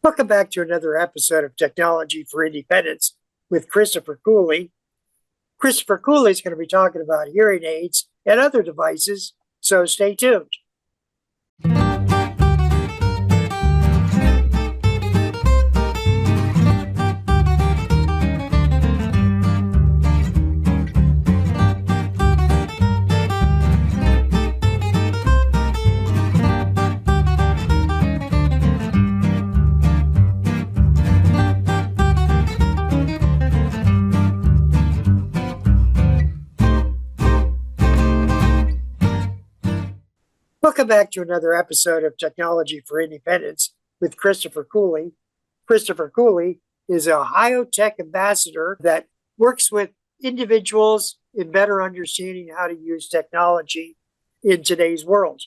Welcome back to another episode of Technology for Independence with Christopher Cooley. Christopher Cooley is going to be talking about hearing aids and other devices, so stay tuned. Welcome back to another episode of Technology for Independence with Christopher Cooley. Christopher Cooley is an Ohio Tech ambassador that works with individuals in better understanding how to use technology in today's world.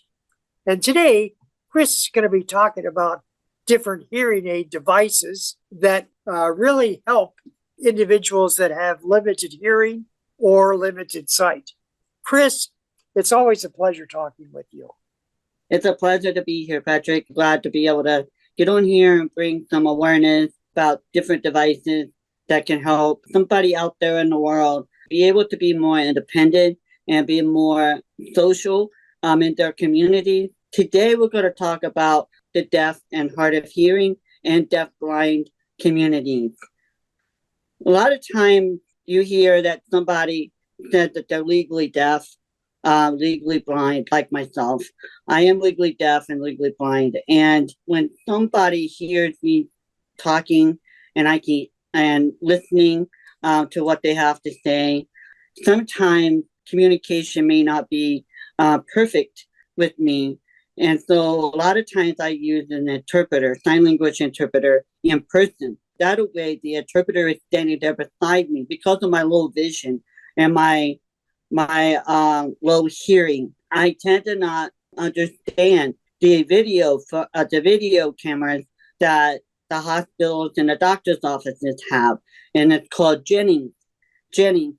And today, Chris is going to be talking about different hearing aid devices that really help individuals that have limited hearing or limited sight. Chris, it's always a pleasure talking with you. It's a pleasure to be here, Patrick. Glad to be able to get on here and bring some awareness about different devices that can help somebody out there in the world be able to be more independent and be more social in their community. Today, we're going to talk about the deaf and hard of hearing and deaf-blind communities. A lot of times you hear that somebody says that they're legally deaf, legally blind, like myself. I am legally deaf and legally blind. And when somebody hears me talking and listening to what they have to say, sometimes communication may not be perfect with me. And so a lot of times I use an interpreter, sign language interpreter in person. That way the interpreter is standing there beside me because of my low vision and my low hearing. I tend to not understand the video cameras that the hospitals and the doctor's offices have, and it's called Jennings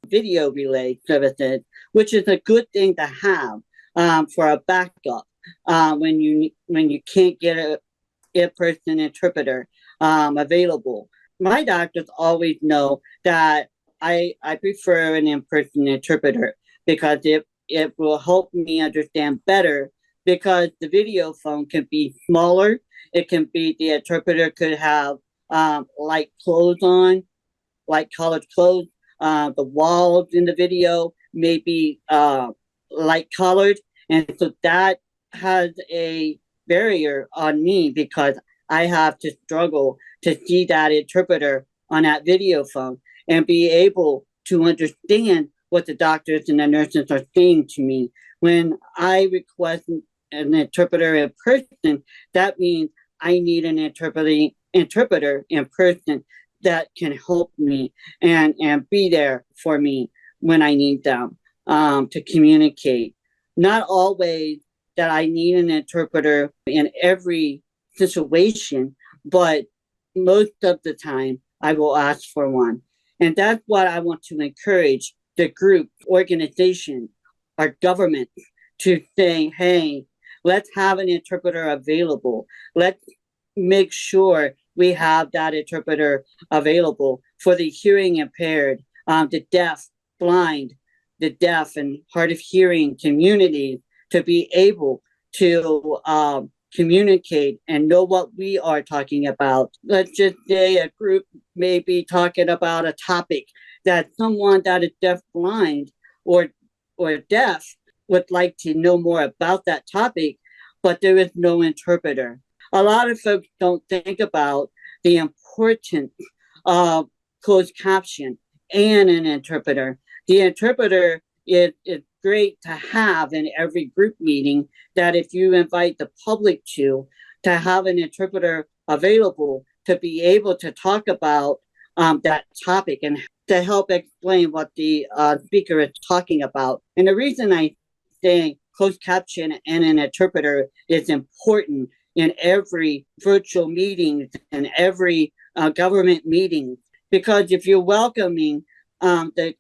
video relay services, which is a good thing to have for a backup when you can't get a in-person interpreter available. My doctors always know that I prefer an in-person interpreter because it will help me understand better, because the video phone can be smaller. It can be, the interpreter could have light clothes on, like college clothes. The walls in the video may be light colored. And so that has a barrier on me because I have to struggle to see that interpreter on that video phone and be able to understand what the doctors and the nurses are saying to me. When I request an interpreter in person, that means I need an interpreter in person that can help me and be there for me when I need them to communicate. Not always that I need an interpreter in every situation, but most of the time I will ask for one. And that's what I want to encourage the group, organization, our government to say, hey, let's have an interpreter available. Let's make sure we have that interpreter available for the hearing impaired, the deaf, blind, the deaf and hard of hearing community to be able to communicate and know what we are talking about. Let's just say a group may be talking about a topic that someone that is deaf, blind, or deaf would like to know more about that topic, but there is no interpreter. A lot of folks don't think about the importance of closed caption and an interpreter. The interpreter is great to have in every group meeting, that if you invite the public to have an interpreter available to be able to talk about that topic and to help explain what the speaker is talking about. And the reason I say closed caption and an interpreter is important in every virtual meeting and every government meeting, because if you're welcoming the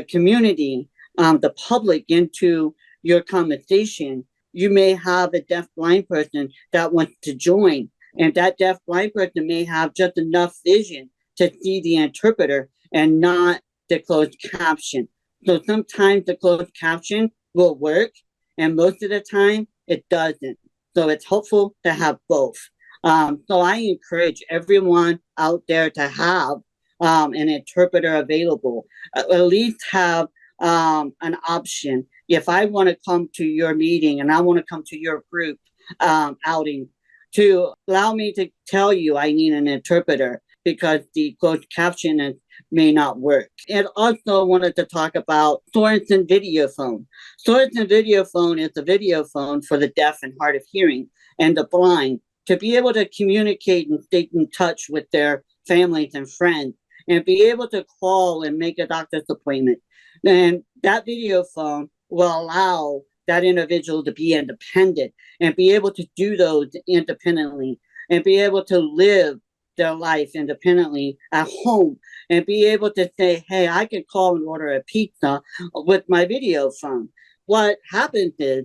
community, the public into your conversation, you may have a deaf blind person that wants to join. And that deaf blind person may have just enough vision to see the interpreter and not the closed caption. So sometimes the closed caption will work, and most of the time it doesn't. So it's helpful to have both. So I encourage everyone out there to have an interpreter available. At least have an option. If I want to come to your meeting and I want to come to your group outing, to allow me to tell you I need an interpreter because the closed caption may not work. And also wanted to talk about Sorensen video phone. Sorensen video phone is a video phone for the deaf and hard of hearing and the blind to be able to communicate and stay in touch with their families and friends and be able to call and make a doctor's appointment. And that video phone will allow that individual to be independent and be able to do those independently and be able to live their life independently at home and be able to say, hey, I can call and order a pizza with my video phone. What happens is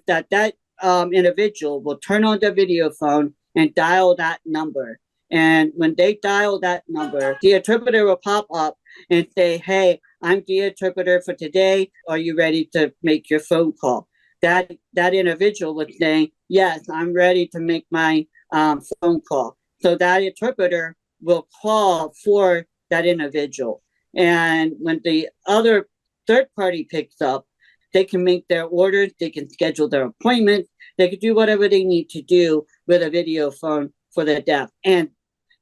that individual will turn on their video phone and dial that number. And when they dial that number, the interpreter will pop up and say, hey, I'm the interpreter for today. Are you ready to make your phone call? That individual was saying, yes, I'm ready to make my phone call. So that interpreter will call for that individual. And when the other third party picks up, they can make their orders, they can schedule their appointments, they can do whatever they need to do with a video phone for the deaf. And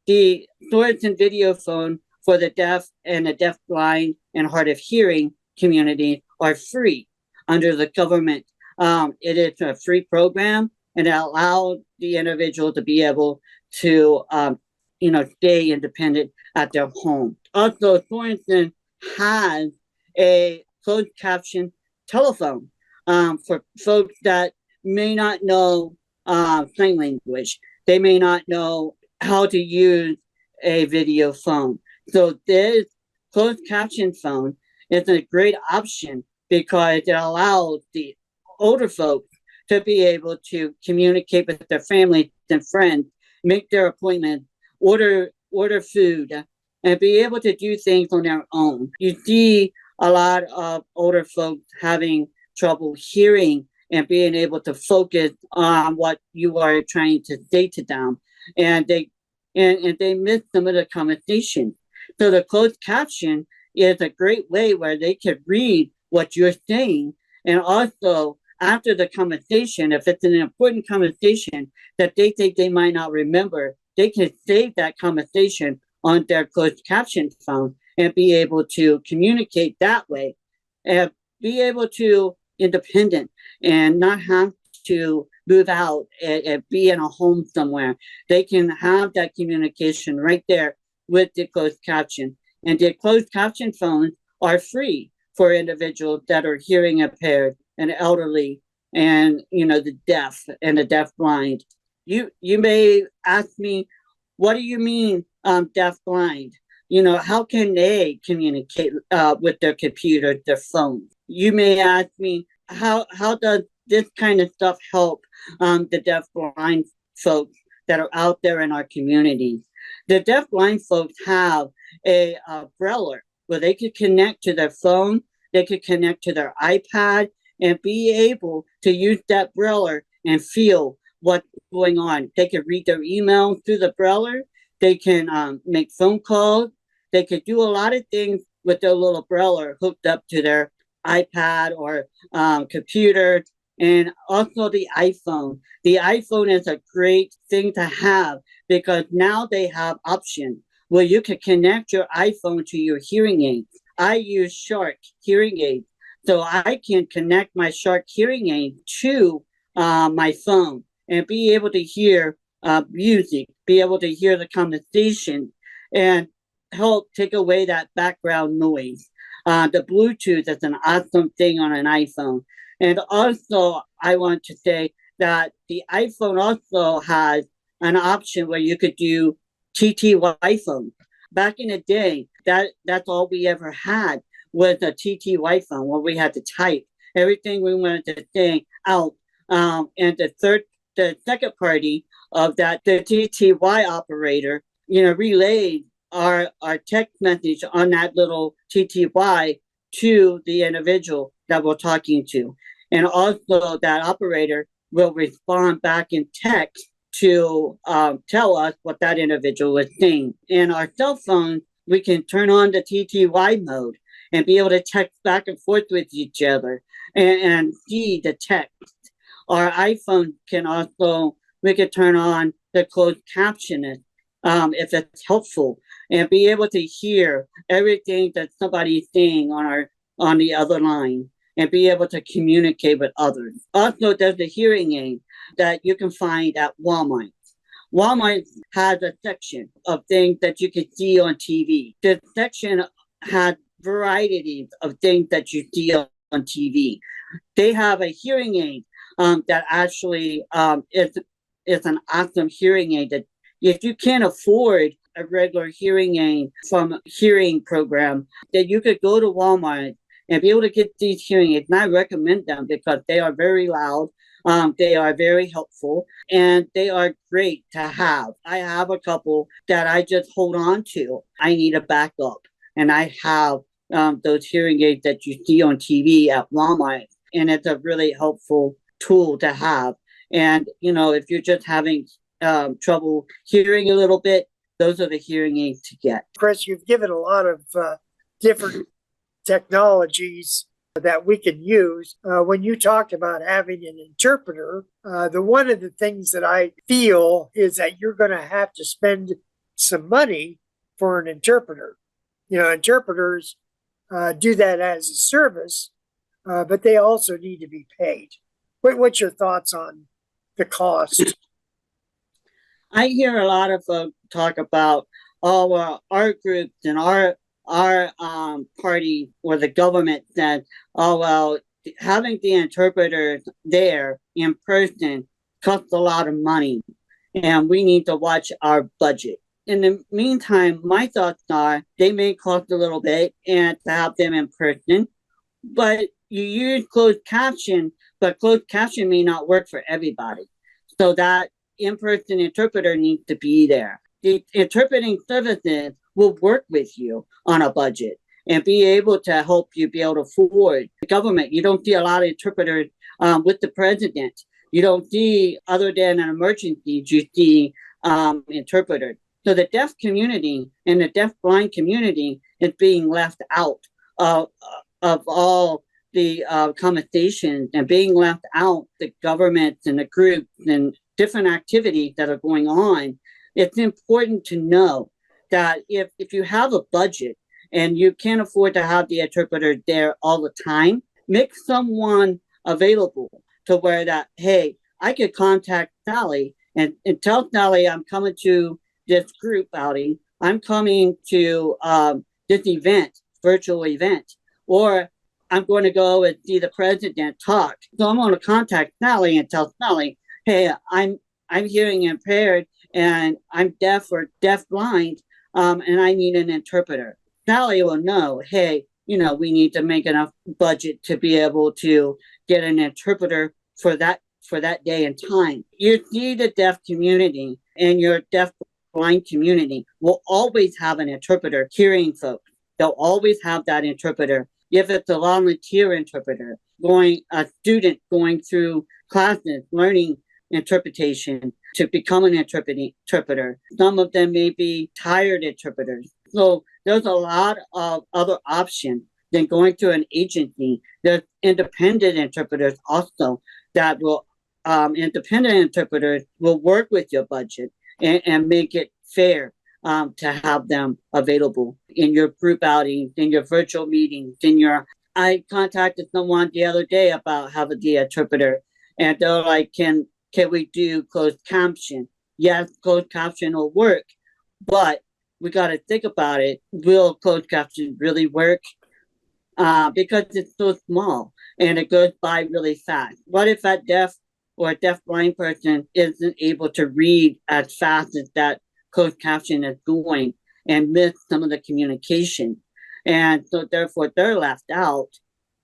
the Sorensen video phone for the deaf and the deaf, blind, and hard of hearing community are free under the government. It is a free program and it allows the individual to be able to, stay independent at their home. Also, Sorensen has a closed caption telephone for folks that may not know sign language. They may not know how to use a video phone. So this closed caption phone is a great option because it allows the older folks to be able to communicate with their families and friends, make their appointments, order food, and be able to do things on their own. You see a lot of older folks having trouble hearing and being able to focus on what you are trying to say to them. And they miss some of the conversation. So the closed caption is a great way where they can read what you're saying. And also after the conversation, if it's an important conversation that they think they might not remember, they can save that conversation on their closed caption phone and be able to communicate that way and be able to independent and not have to move out and be in a home somewhere. They can have that communication right there with the closed caption. And the closed caption phones are free for individuals that are hearing impaired and elderly and the deaf and the deaf blind. You may ask me, what do you mean deaf blind? How can they communicate with their computer, their phone? You may ask me, how does this kind of stuff help the deaf blind folks that are out there in our communities? The deaf blind folks have a braille where they could connect to their phone, they could connect to their iPad, and be able to use that braille and feel what's going on. They can read their email through the braille. They can make phone calls. They could do a lot of things with their little braille hooked up to their iPad or computer, and also the iPhone. The iPhone is a great thing to have because now they have options where you can connect your iPhone to your hearing aids. I use Shark hearing aids, so I can connect my Shark hearing aid to my phone and be able to hear music, be able to hear the conversation, and help take away that background noise. The Bluetooth is an awesome thing on an iPhone. And also, I want to say that the iPhone also has an option where you could do TTY phone. Back in the day, that's all we ever had was a TTY phone where we had to type everything we wanted to say out. And the second party of that the TTY operator, relayed our text message on that little TTY to the individual that we're talking to. And also that operator will respond back in text to tell us what that individual is saying. In our cell phone, we can turn on the TTY mode and be able to text back and forth with each other and see the text. Our iPhone can also, we can turn on the closed captioning if it's helpful, and be able to hear everything that somebody's saying on the other line and be able to communicate with others. Also, there's a hearing aid that you can find at Walmart. Walmart has a section of things that you can see on TV. The section has varieties of things that you see on TV. They have a hearing aid that actually is an awesome hearing aid that if you can't afford a regular hearing aid from a hearing program, that you could go to Walmart and be able to get these hearing aids. And I recommend them because they are very loud. They are very helpful and they are great to have. I have a couple that I just hold on to. I need a backup, and I have those hearing aids that you see on TV at Walmart, and it's a really helpful tool to have. And if you're just having trouble hearing a little bit, those are the hearing aids to get. Chris, you've given a lot of different technologies that we can use. When you talked about having an interpreter, one of the things that I feel is that you're going to have to spend some money for an interpreter. Interpreters do that as a service, but they also need to be paid. What's your thoughts on the cost? I hear a lot of folks talk about, our groups and our party or the government said, having the interpreters there in person costs a lot of money, and we need to watch our budget. In the meantime, my thoughts are they may cost a little bit and to have them in person, but you use closed caption, but closed caption may not work for everybody. So that in-person interpreter needs to be there. The interpreting services will work with you on a budget and be able to help you be able to afford the government. You don't see a lot of interpreters with the president. You don't see, other than an emergency, you see interpreters. So the deaf community and the deaf-blind community is being left out of all the conversations and being left out the governments and the groups and different activities that are going on. It's important to know that if you have a budget and you can't afford to have the interpreter there all the time, make someone available to where that, hey, I could contact Sally and tell Sally I'm coming to this group outing. I'm coming to this event, virtual event, or I'm going to go and see the president talk. So I'm going to contact Sally and tell Sally, hey, I'm hearing impaired and I'm deaf or deaf-blind, and I need an interpreter. Sally will know, hey, we need to make enough budget to be able to get an interpreter for that day and time. You see, the deaf community and your deaf-blind community will always have an interpreter hearing folks. They'll always have that interpreter. If it's a volunteer interpreter, a student going through classes, learning interpretation to become an interpreter. Some of them may be tired interpreters. So there's a lot of other options than going to an agency. There's independent interpreters also that will, independent interpreters will work with your budget and make it fair to have them available in your group outings, in your virtual meetings, I contacted someone the other day about having the interpreter, and they're like, can we do closed caption? Yes, closed caption will work, but we got to think about it. Will closed caption really work? Because it's so small and it goes by really fast. What if that deaf or a deaf-blind person isn't able to read as fast as that closed caption is going and miss some of the communication? And so therefore they're left out.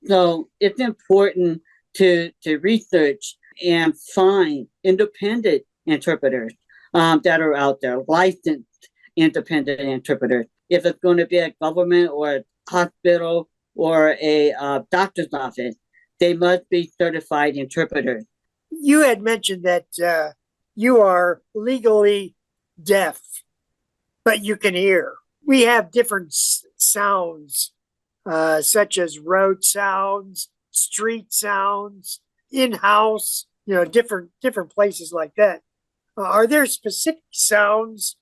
So it's important to research and find independent interpreters that are out there, licensed independent interpreters. If it's going to be a government or a hospital or a doctor's office, they must be certified interpreters. You had mentioned that you are legally deaf, but you can hear. We have different sounds, such as road sounds, street sounds, in-house, different places like that. Are there specific sounds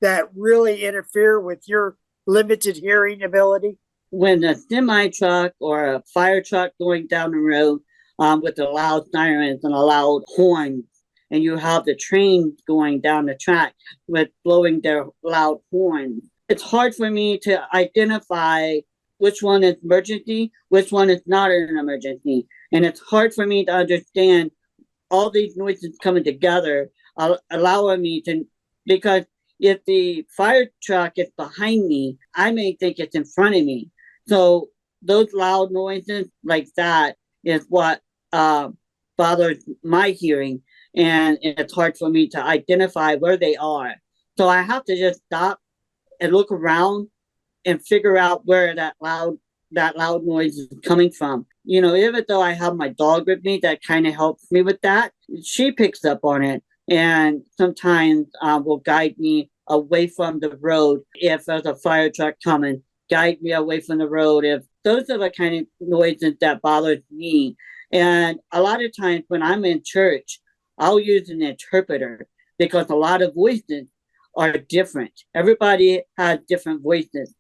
that really interfere with your limited hearing ability? When a semi truck or a fire truck going down the road with the loud sirens and a loud horn, and you have the train going down the track with blowing their loud horns, it's hard for me to identify which one is emergency, which one is not an emergency. And it's hard for me to understand all these noises coming together, allowing me to, because if the fire truck is behind me, I may think it's in front of me. So those loud noises like that is what bothers my hearing. And it's hard for me to identify where they are. So I have to just stop and look around and figure out where that loud noise is coming from. Even though I have my dog with me, that kind of helps me with that. She picks up on it and sometimes will guide me away from the road if there's a fire truck coming. Guide me away from the road. If those are the kind of noises that bothers me. And a lot of times when I'm in church, I'll use an interpreter because a lot of voices are different. Everybody has different voices,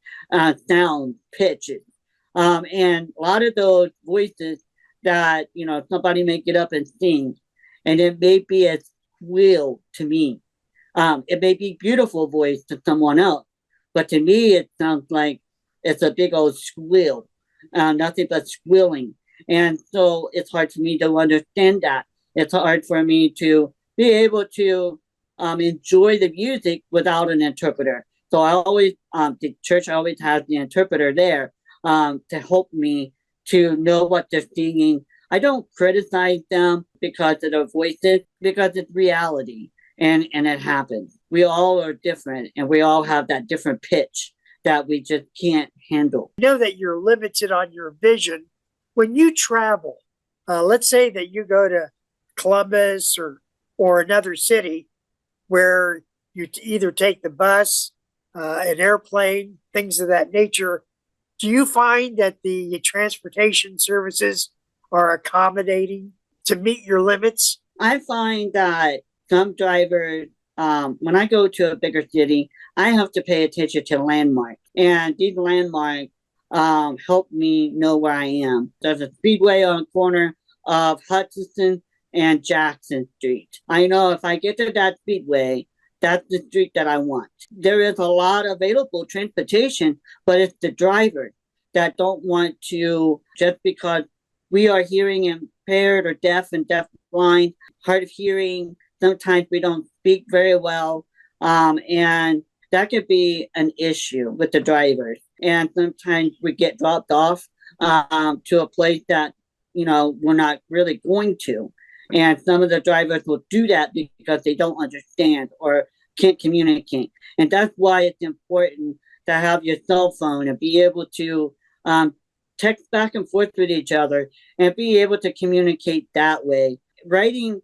sounds, pitches. And a lot of those voices that, somebody may get up and sing, and it may be a squeal to me. It may be beautiful voice to someone else, but to me, it sounds like it's a big old squeal, nothing but squealing. And so it's hard for me to understand that. It's hard for me to be able to enjoy the music without an interpreter. So I always, the church always has the interpreter there to help me to know what they're singing. I don't criticize them because of their voices, because it's reality and it happens. We all are different and we all have that different pitch that we just can't handle. I know that you're limited on your vision. When you travel, let's say that you go to Columbus or another city where you either take the bus, an airplane, things of that nature, do you find that the transportation services are accommodating to meet your limits? I find that some drivers, when I go to a bigger city, I have to pay attention to landmarks. And these landmarks help me know where I am. There's a speedway on the corner of Hutchinson and Jackson Street. I know if I get to that speedway, that's the street that I want. There is a lot of available transportation, but it's the drivers that don't want to, just because we are hearing impaired or deaf and deafblind, hard of hearing. Sometimes we don't speak very well. And that could be an issue with the drivers. And sometimes we get dropped off to a place that, we're not really going to. And some of the drivers will do that because they don't understand or can't communicate. And that's why it's important to have your cell phone and be able to text back and forth with each other and be able to communicate that way. Writing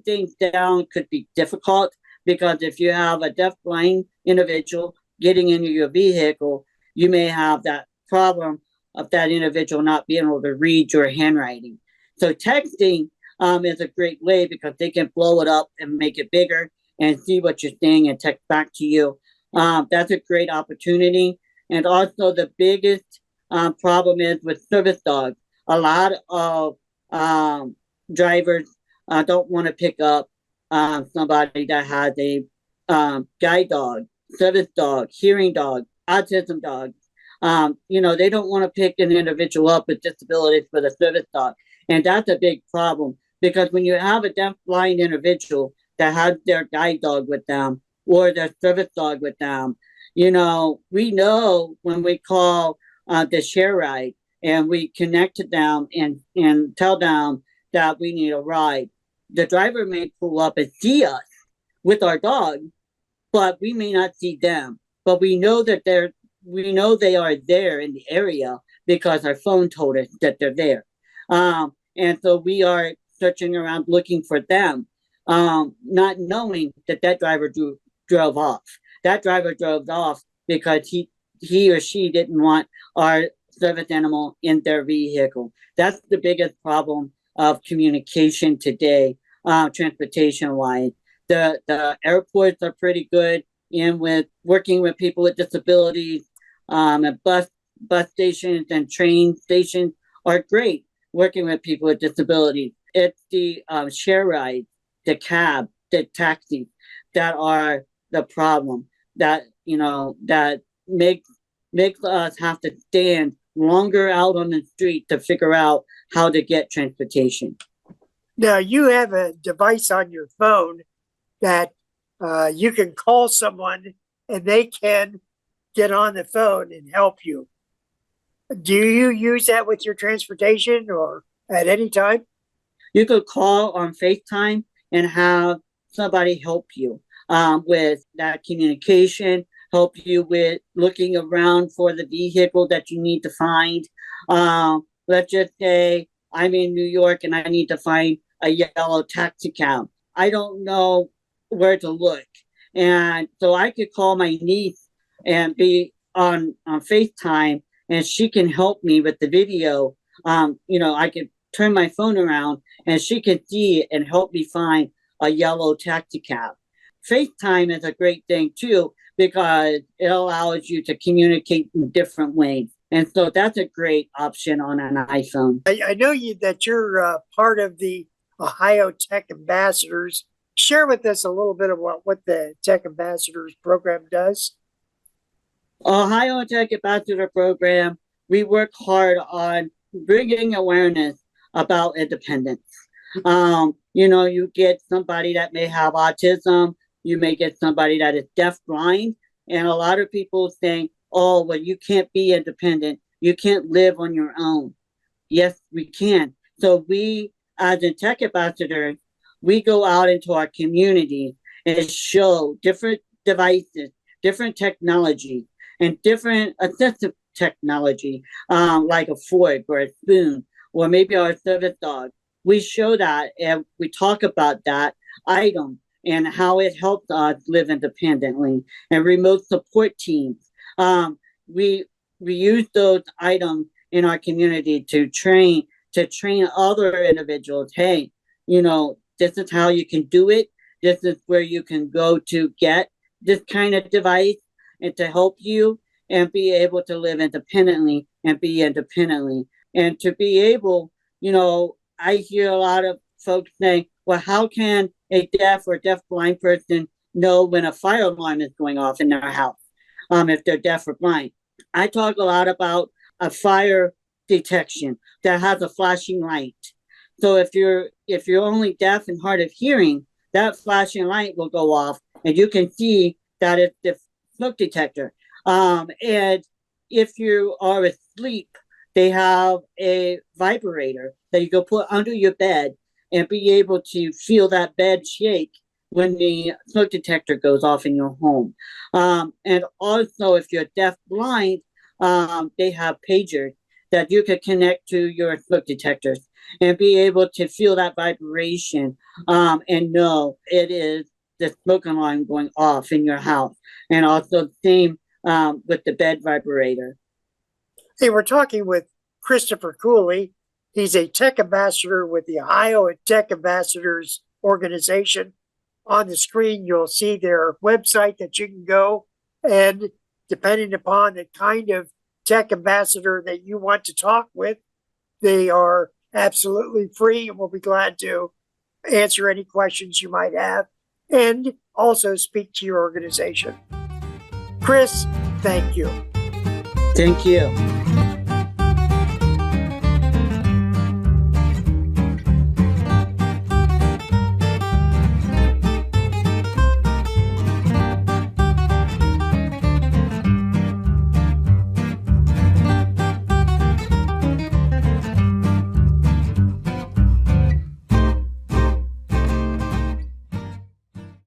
things down could be difficult because if you have a deafblind individual getting into your vehicle, you may have that problem of that individual not being able to read your handwriting. So texting is a great way because they can blow it up and make it bigger and see what you're saying and text back to you. That's a great opportunity. And also the biggest problem is with service dogs. A lot of drivers don't want to pick up somebody that has a guide dog, service dog, hearing dog, autism dog. They don't want to pick an individual up with disabilities for the service dog. And that's a big problem because when you have a deaf-blind individual that has their guide dog with them or their service dog with them, we know when we call the share ride and we connect to them and tell them that we need a ride, the driver may pull up and see us with our dog, but we may not see them. But we know they are there in the area because our phone told us that they're there. And so we are searching around looking for them, not knowing that driver drove off. That driver drove off because he or she didn't want our service animal in their vehicle. That's the biggest problem of communication today, transportation wise. The airports are pretty good in with working with people with disabilities, and bus stations and train stations are great working with people with disabilities. It's the share rides, the cab, the taxis that are the problem. That that makes us have to stand longer out on the street to figure out how to get transportation. Now, you have a device on your phone that you can call someone and they can get on the phone and help you. Do you use that with your transportation or at any time? You could call on FaceTime and have somebody help you with that communication, help you with looking around for the vehicle that you need to find. Let's just say I'm in New York and I need to find a yellow taxi cab. I don't know where to look. And so I could call my niece and be on FaceTime and she can help me with the video. I could turn my phone around and she can see it and help me find a yellow taxi cab. FaceTime is a great thing too, because it allows you to communicate in different ways. And so that's a great option on an iPhone. I know that you're part of the Ohio Tech Ambassadors. Share with us a little bit about what the Tech Ambassadors program does. Ohio Tech Ambassador program, we work hard on bringing awareness about independence. You get somebody that may have autism, you may get somebody that is deaf-blind, and a lot of people think, oh, well, you can't be independent. You can't live on your own. Yes, we can. So we, as a tech ambassador, we go out into our community and show different devices, different technology, and different assistive technology, like a fork or a spoon, or maybe our service dog. We show that and we talk about that item and how it helps us live independently, and remote support teams. We use those items in our community to train other individuals. Hey, this is how you can do it. This is where you can go to get this kind of device and to help you and be able to live independently and be independently. And to be able, I hear a lot of folks saying, well, how can a deaf or deaf-blind person know when a fire alarm is going off in their house if they're deaf or blind? I talk a lot about a fire detection that has a flashing light. So if you're only deaf and hard of hearing, that flashing light will go off and you can see that it's the smoke detector. And if you are asleep, they have a vibrator that you go put under your bed and be able to feel that bed shake when the smoke detector goes off in your home. And also, if you're deaf blind, they have pagers that you could connect to your smoke detectors and be able to feel that vibration and know it is the smoke alarm going off in your house. And also the same with the bed vibrator. Hey, we're talking with Christopher Cooley. He's a tech ambassador with the Ohio Tech Ambassadors organization. On the screen, you'll see their website that you can go, and depending upon the kind of tech ambassador that you want to talk with, they are absolutely free, and we'll be glad to answer any questions you might have and also speak to your organization. Chris, thank you. Thank you.